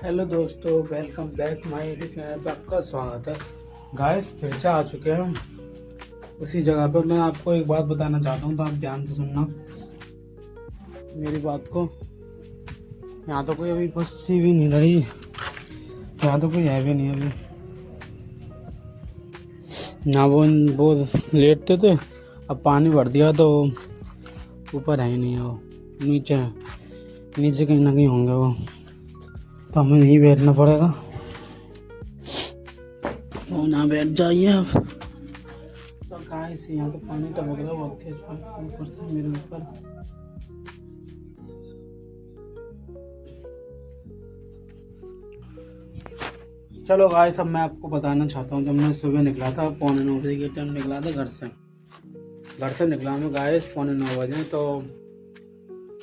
Hello दोस्तों, welcome back my YouTube channel पर आपका स्वागत है। गाइस फिर से आ चुके हैं हम उसी जगह पर। मैं आपको एक बात बताना चाहता हूँ, तो आप ध्यान से सुनना मेरी बात को। यहाँ तो कोई अभी बस्सी भी नहीं रही, यहाँ तो कोई है भी नहीं अभी ना। वो लेटते थे, अब पानी भर दिया तो ऊपर है ही नहीं है। वो नीचे है, नीचे कहीं ना कहीं होंगे वो, तो हमें नहीं बैठना पड़ेगा। तो ना बैठ जाइए अब। तो गाइस यहाँ तो पानी टपक रहा है बहुत तेज ऊपर से मेरे ऊपर। चलो गाइस, अब मैं आपको बताना चाहता हूँ। जब मैं सुबह निकला था 9:45 के टाइम निकला था घर से निकला मैं गाइस 9:45 तो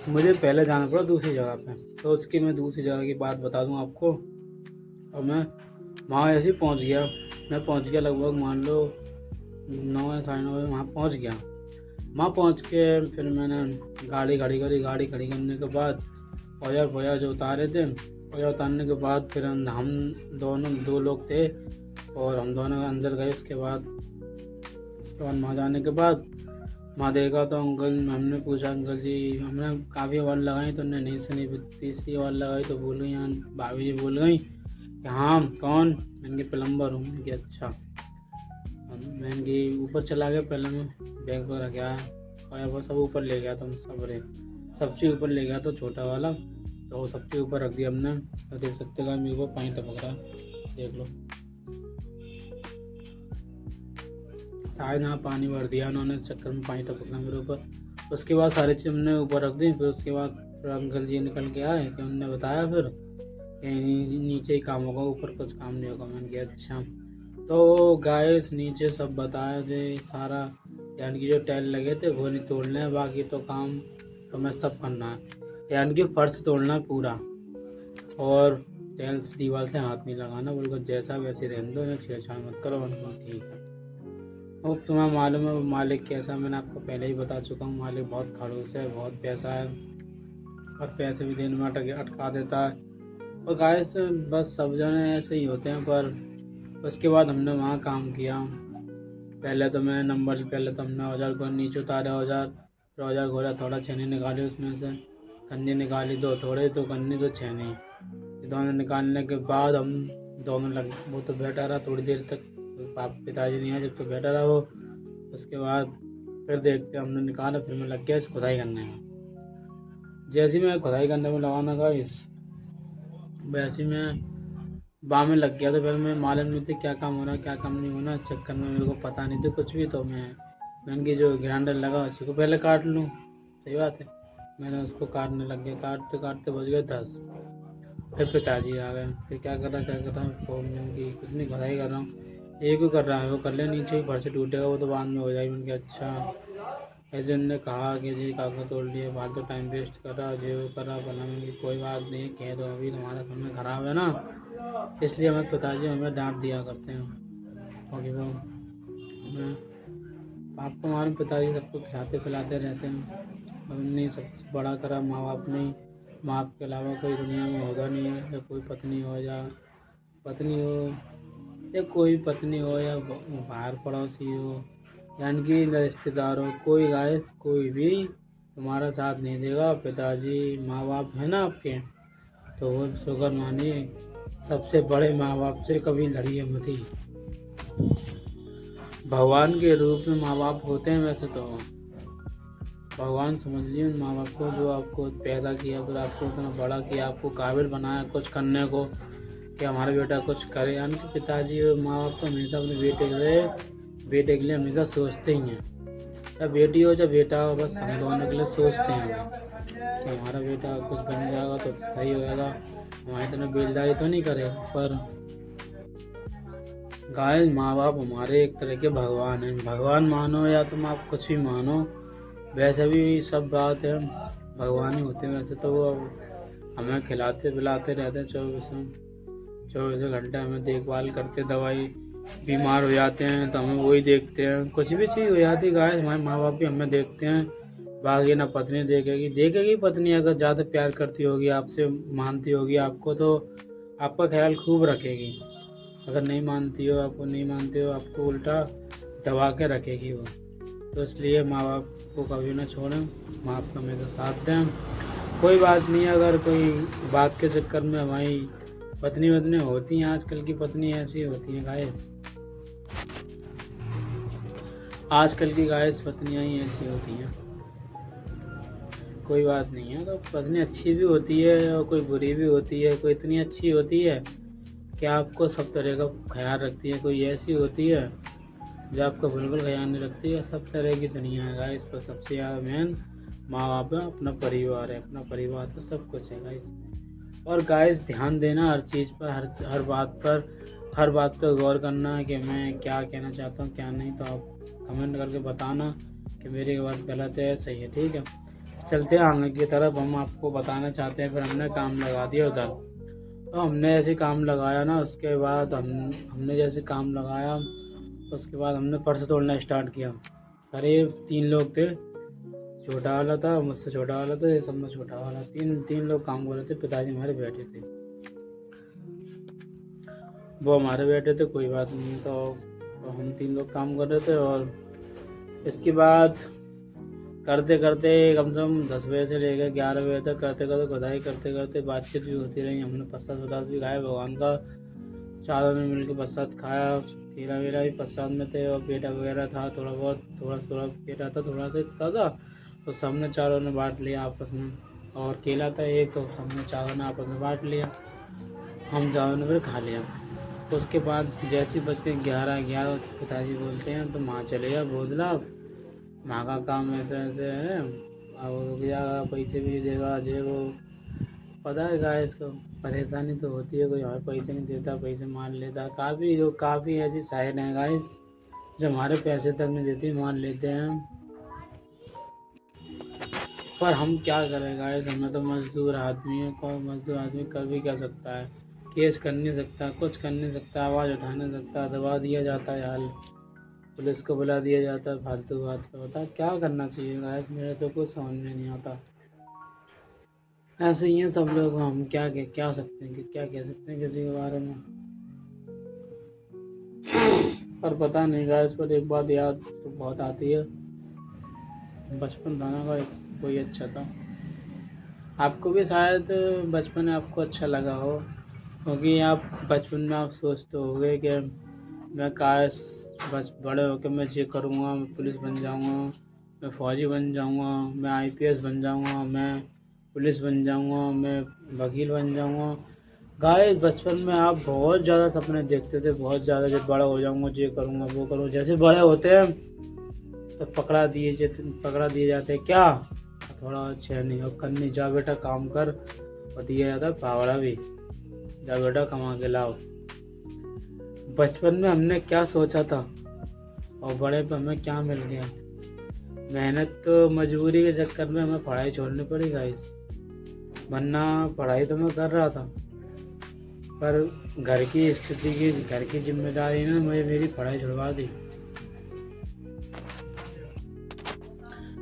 मुझे पहले जाना पड़ा दूसरी जगह पे। तो उसकी मैं दूसरी जगह की बात बता दूँ आपको। और मैं वहाँ ऐसे ही पहुँच गया। मैं पहुँच गया लगभग मान लो 9 या 9:30 बजे वहाँ पहुँच गया। वहाँ पहुँच के फिर मैंने गाड़ी खड़ी करी। गाड़ी खड़ी करने के बाद औजार जो उतारे थे, औजार उतारने के बाद फिर हम दोनों 2 लोग थे और हम दोनों अंदर गए। उसके बाद वहाँ जाने के बाद वहाँ देखा तो अंकल, हमने पूछा अंकल जी, हमने काफ़ी आवाज़ लगाई तो उन्होंने नहीं सुनी। फिर तीसरी आवाज़ लगाई तो बोल गई, यहाँ भाभी जी बोल गई कि हाँ कौन। मैंने प्लम्बर हूँ। मैंने अच्छा। मैंने कि ऊपर चला गया। पहले मैं बैग वगैरह गया और वो सब ऊपर ले गया। तो सब चीज़ ऊपर ले गया तो छोटा वाला, तो वो सब चीज़ ऊपर रख दिया हमने। तो देख सकते हो मेरे को पानी टपक रहा है, देख लो। शायद यहाँ पानी भर दिया उन्होंने, इस चक्कर में पानी टपक रहा मेरे ऊपर। उसके बाद सारी चीज़ हमने ऊपर रख दी। फिर उसके बाद फिर अंकल जी निकल के आए कि उन्होंने बताया फिर नीचे ही काम होगा, ऊपर कुछ काम नहीं होगा। मैंने कहा अच्छा। तो गाइस नीचे सब बताया थे सारा, यानी कि जो टाइल लगे थे वो नहीं तोड़ने हैं, बाकी तो काम तो मैं सब करना है। यानी कि फर्श तोड़ना है पूरा, और टाइल्स दीवार से हाथ नहीं लगाना, बिल्कुल जैसा वैसे रहने दो, छेड़छाड़ मत करो। ठीक है। अब तुम्हें मालूम है मालिक कैसा, मैंने आपको पहले ही बता चुका हूँ। मालिक बहुत खड़ूस है, बहुत पैसा है और पैसे भी देने में अटका देता है। और गाइस बस सब जने ऐसे ही होते हैं। पर उसके बाद हमने वहाँ काम किया। पहले तो हमने औजार को नीचे उतारा, औजार घोड़ा, थोड़ा छेनी निकाली उसमें से, कन्नी निकाली दो, थोड़े तो कन्नी तो छेनी। दोनों निकालने के बाद हम दोनों वो तो बैठा रहा थोड़ी देर तक, पिताजी नहीं आए जब तो बैठा रहा वो। उसके बाद फिर देखते हमने निकाला, फिर मैं लग गया इस खुदाई करने में। जैसे ही मैं खुदाई करने में लगाना का वैसे ही मैं बाह में लग गया। तो फिर मैं मालूम नहीं थी क्या काम हो रहा है क्या काम नहीं होना, चक्कर में मेरे को पता नहीं था कुछ भी। तो मैंने कि जो ग्राइंडर लगा उसी को पहले काट लूँ। सही बात है, मैंने उसको काटने लग गया। काटते काटते बज गए 10। फिर पिताजी आ गए। फिर क्या कर रहा है मैंने कि कुछ नहीं, खुदाई कर रहा हूँ। एक ही कर रहा है वो, कर ले, नीचे ही फर्श टूटेगा वो तो बाद में हो जाएगी। मैंने कहा अच्छा। ऐसे उन्होंने कहा कि जी कागज तोड़ लिए, बाद तो टाइम वेस्ट कर रहा, जो कर रहा भला। मैंने कोई बात नहीं, कह दो अभी तुम्हारा समय ख़राब है ना, इसलिए हमें पिताजी हमें डांट दिया करते हैं। क्योंकि वो हमें आपको हमारे पिताजी सबको खिलाते पिलाते रहते हैं। हमने सबसे बड़ा करा माँ बाप ने। माँ बाप के अलावा कोई दुनिया में होगा नहीं है। या कोई पत्नी हो या कोई पत्नी हो या बाहर पड़ोसी हो, यानी कि रिश्तेदार हो, कोई गाइस कोई भी तुम्हारा साथ नहीं देगा। पिताजी माँ बाप है ना आपके, तो वो शुक्र मानिए, सबसे बड़े माँ बाप से कभी लड़िए मत ही। भगवान के रूप में माँ बाप होते हैं। वैसे तो भगवान समझ लीजिए उन माँ बाप को जो आपको पैदा किया, फिर आपको इतना बड़ा किया, आपको काबिल बनाया कुछ करने को कि हमारा बेटा कुछ करे। यानी कि पिताजी और माँ बाप तो हमेशा अपने बेटे के लिए हमेशा सोचते ही हैं। चाहे बेटी हो चाहे बेटा हो, बस हम दोनों के लिए सोचते हैं कि हमारा बेटा कुछ बन जाएगा तो सही होएगा, हमारी इतना बेलदारी तो नहीं करेगा। पर गाय माँ बाप हमारे एक तरह के भगवान हैं। भगवान मानो या तुम आप कुछ भी मानो, वैसे भी सब बात है भगवान ही होते हैं। वैसे तो वो हमें खिलाते पिलाते रहते हैं 24 घंटे, हमें देखभाल करते, दवाई बीमार हो जाते हैं तो हमें वही देखते हैं। कुछ भी चीज़ हो जाती है गाय, हमारे माँ बाप भी हमें देखते हैं। बाकी ना पत्नी देखेगी पत्नी अगर ज़्यादा प्यार करती होगी आपसे, मानती होगी आपको, तो आपका ख्याल खूब रखेगी। अगर नहीं मानती हो, आपको उल्टा दबा के रखेगी वो। तो इसलिए माँ बाप को कभी ना छोड़ें, माँ बाप का हमेशा साथ दें। कोई बात नहीं, अगर कोई बात के चक्कर में हमारी पत्नी होती हैं, आजकल की पत्नी ऐसी होती हैं गाइस, आजकल की गाइस पत्नियाँ ही ऐसी होती हैं। कोई बात नहीं है, तो पत्नी अच्छी भी होती है और कोई बुरी भी होती है। कोई इतनी अच्छी होती है कि आपको सब तरह का ख्याल रखती है, कोई ऐसी होती है जो आपका बिल्कुल ख्याल नहीं रखती है। सब तरह की दुनिया है गाइस, पर सबसे ज़्यादा मेन माँ बाप है, अपना परिवार है। अपना परिवार तो सब कुछ है गाइस। और गाइस ध्यान देना हर चीज़ पर, हर बात पर गौर करना है कि मैं क्या कहना चाहता हूँ क्या नहीं। तो आप कमेंट करके बताना कि मेरी बात गलत है सही है, ठीक है। चलते हैं आगे की तरफ। हम आपको बताना चाहते हैं, फिर हमने काम लगा दिया उधर। तो हमने ऐसे काम लगाया ना, उसके बाद हमने जैसे काम लगाया, उसके बाद हमने पर्स तोड़ना स्टार्ट किया। करीब 3 लोग थे, छोटा वाला था, मुझसे छोटा वाला था, ये सब में छोटा वाला। तीन लोग काम कर रहे थे। पिताजी हमारे बैठे थे, वो हमारे बैठे थे, कोई बात नहीं। तो हम 3 लोग काम कर रहे थे। और इसके बाद करते करते कम से कम 10 बजे से लेकर 11 बजे तक करते खुदाई करते बातचीत भी होती रही। हमने प्रसाद भी खाया भगवान का, चारों ने मिलकर प्रसाद खाया। केला वेला भी प्रसाद में थे और पेटा वगैरह था, थोड़ा पेटा था, थोड़ा सा इतना था। तो सबने चारों ने बांट लिया आपस में। और केला था एक, तो सबने चारों ने आपस में बांट लिया, हम चारों ने फिर खा लिया। तो उसके बाद जैसे ही बज के 11 पिताजी बोलते हैं तो माँ चले जा बोझला, माँ का काम ऐसे ऐसे है, अब रुक जाएगा, पैसे भी देगा जे वो। पता है गाइस को परेशानी तो होती है, कोई हमें पैसे नहीं देता, पैसे मान लेता। काफ़ी ऐसी साइड हैं गाइस जो हमारे पैसे तक नहीं देती, मान लेते हैं। पर हम क्या करें गाइस, हमें तो मजदूर आदमी है। कोई मजदूर आदमी कर भी क्या सकता है, केस कर नहीं सकता, कुछ कर नहीं सकता, आवाज़ उठा नहीं सकता, दबा दिया जाता है हाल, पुलिस को बुला दिया जाता है फालतू बात पे। बता क्या करना चाहिए गाइस, मेरे तो कुछ समझ में नहीं आता। ऐसे ही हैं सब लोग, हम क्या कह सकते हैं किसी के बारे में। पर पता नहीं गाइस, पर एक बात याद तो बहुत आती है, बचपन था ना गाइस, कोई अच्छा था। आपको भी शायद बचपन में आपको अच्छा लगा हो, क्योंकि आप बचपन में आप सोचते होंगे कि मैं काश बस बड़े होकर मैं ये करूँगा, मैं पुलिस बन जाऊँगा, मैं फ़ौजी बन जाऊँगा, मैं IPS बन जाऊँगा, मैं पुलिस बन जाऊँगा, मैं वकील बन जाऊँगा। गाइस बचपन में आप बहुत ज़्यादा सपने देखते थे, बहुत ज़्यादा, जब बड़ा हो जाऊँगा ये करूँगा वो करूँगा। जैसे बड़े होते हैं तो पकड़ा दिए जाते हैं क्या, थोड़ा अच्छा नहीं और करनी, जा बेटा काम कर, और दिया जाता है फावड़ा भी, जा बेटा कमा के लाओ। बचपन में हमने क्या सोचा था और बड़े पे हमें क्या मिल गया। मेहनत तो मजबूरी के चक्कर में हमें पढ़ाई छोड़नी पड़ी गाइस, वरना पढ़ाई तो मैं कर रहा था, पर घर की जिम्मेदारी ने मुझे मेरी पढ़ाई छुड़वा दी।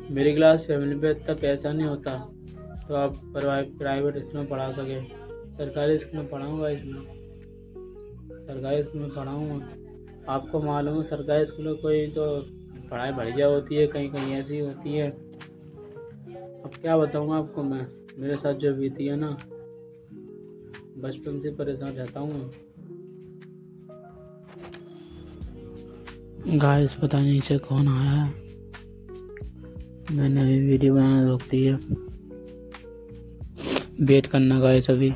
मेरी क्लास फैमिली पे इतना पैसा नहीं होता तो आप प्राइवेट स्कूल में पढ़ा सके। सरकारी स्कूल में पढ़ाऊँगा, सरकारी स्कूल में पढ़ाऊँगा। आपको मालूम है सरकारी स्कूल में कोई तो पढ़ाई बढ़िया होती है, कहीं कहीं ऐसी होती है। अब क्या बताऊँ आपको मैं, मेरे साथ जो बीती है ना, बचपन से परेशान रहता हूँ गाइस। पता नहीं से कौन आया है, मैंने अभी वीडियो बनाना रोक दी है, वेट करना गाइस। अभी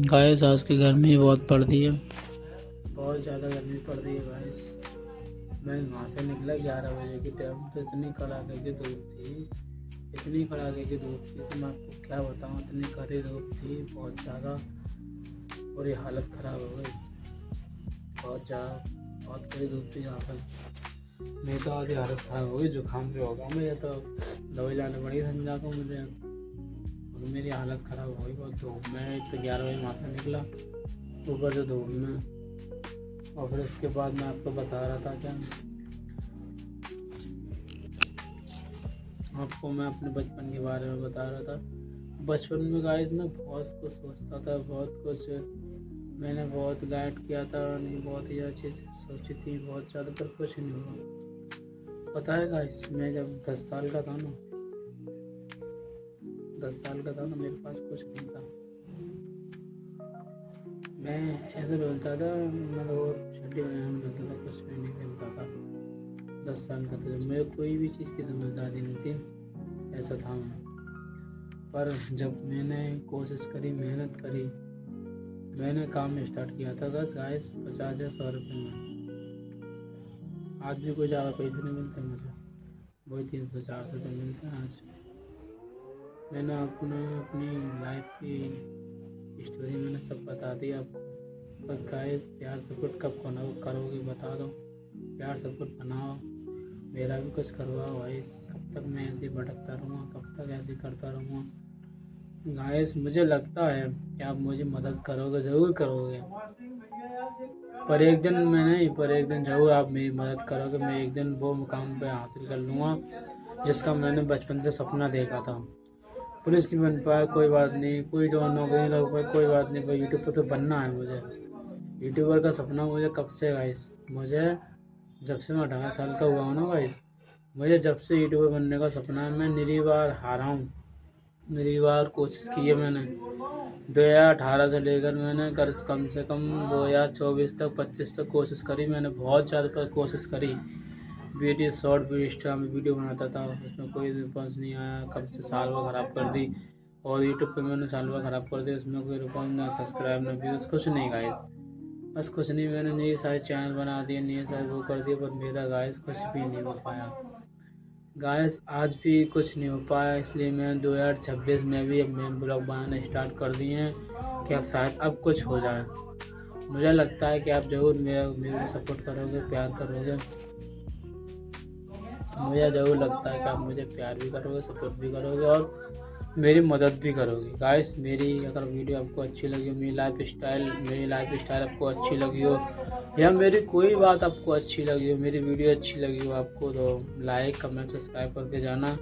गाइस आज की गर्मी बहुत पड़ रही है, बहुत ज़्यादा गर्मी पड़ रही है गाइस। मैं वहाँ से निकला 11 बजे की टाइम, तो इतनी कड़ाके की धूप थी, तो मैं आपको क्या बताऊँ, इतनी कड़ी धूप थी बहुत ज़्यादा, और ये हालत ख़राब हो गई। बहुत कड़ी धूप थी यहाँ पर, नहीं तो आधी हालत ख़राब हो गई, जुकाम पे होगा मुझे, तो दवाई लाने पड़ी संजा को मुझे, और मेरी हालत ख़राब हो गई बहुत धूप में। तो 11 बजे वहाँ से निकला ऊपर से धूप में, और फिर उसके बाद मैं आपको बता रहा था क्या, आपको मैं अपने बचपन के बारे में बता रहा था। बचपन में गाइस मैं बहुत कुछ सोचता था, बहुत कुछ मैंने बहुत गाइड किया था, नहीं बहुत ही ज़्यादा चीज़ सोची थी बहुत ज़्यादा, पर कुछ नहीं हुआ। पता है गाइस, मैं जब 10 साल का था ना, 10 साल का था ना, मेरे पास कुछ नहीं था। मैं ऐसे बोलता था, मतलब वो छड्डी बनाने बोलता था, कुछ भी नहीं खेलता था। 10 साल का था, मेरे कोई भी चीज़ की समझदारी नहीं थी, ऐसा था मैं। पर जब मैंने कोशिश करी, मेहनत करी, मैंने काम स्टार्ट किया था गाइस 50 या 100 रुपये में। आज भी कोई ज़्यादा पैसे नहीं मिलते मुझे, वही 300-400 रुपये मिलते हैं आज। मैंने अपनी लाइफ की स्टोरी मैंने सब बता दी आपको। बस गाइस प्यार सपोर्ट कब करोगे बता दो, प्यार सपोर्ट बनाओ, मेरा भी कुछ करवाओ गाइस। कब तक मैं ऐसे भटकता रहूँगा, कब तक ऐसे करता रहूँगा गाइस। मुझे लगता है कि आप मुझे मदद करोगे, ज़रूर करोगे, पर एक दिन ज़रूर आप मेरी मदद करोगे। मैं एक दिन वो मुकाम पे हासिल कर लूँगा जिसका मैंने बचपन से सपना देखा था। पुलिस नहीं बन पाया कोई बात नहीं, कोई तो नौकरी लग पाई कोई बात नहीं, पर यूट्यूब पर तो बनना है मुझे। यूट्यूबर का सपना मुझे कब से गाइस, मुझे जब से मैं 18 साल का हुआ हूँ ना गाइस, मुझे जब से यूट्यूबर बनने का सपना है। मैं निरी बार हारा हूँ, निरी बार कोशिश की है मैंने। 2018 से लेकर मैंने कम से कम 2024 तक 25 तक कोशिश करी मैंने, बहुत ज़्यादा पर कोशिश करी। वीडियो शॉर्ट वीडियो इंस्टा में वीडियो बनाता था, उसमें कोई रिस्पॉन्स नहीं आया, कब से साल भर ख़राब कर दी। और यूट्यूब पे मैंने साल भर ख़राब कर दी, उसमें कोई रिस्पॉन्स ना सब्सक्राइब ना व्यूज़ कुछ नहीं गाइस, बस कुछ नहीं। मैंने नए सारे चैनल बना दिए, नए सारे वो कर दिए, पर मेरा गाइस कुछ भी नहीं हो पाया गाइस, आज भी कुछ नहीं हो पाया। इसलिए मैं 2026 में भी अब मैं ब्लॉग बनाना स्टार्ट कर दिए हैं कि अब शायद अब कुछ हो जाए। मुझे लगता है कि आप ज़रूर मेरे सपोर्ट करोगे, प्यार करोगे। मुझे ज़रूर लगता है कि आप मुझे प्यार भी करोगे, सपोर्ट भी करोगे और मेरी मदद भी करोगे गाइस। मेरी अगर वीडियो आपको अच्छी लगी हो, मेरी लाइफ स्टाइल आपको अच्छी लगी हो, या मेरी कोई बात आपको अच्छी लगी हो, मेरी वीडियो अच्छी लगी हो आपको, तो लाइक कमेंट सब्सक्राइब करके जाना।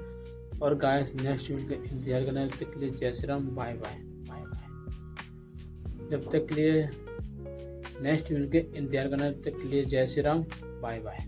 और गाइस नेक्स्ट वीडियो का इंतजार करना। जब तक के लिए जय Shri Ram, bye bye bye bye. जब तक के लिए नेक्स्ट वीडियो के इंतजार करना, जब तक के लिए जय श्री राम, बाय बाय।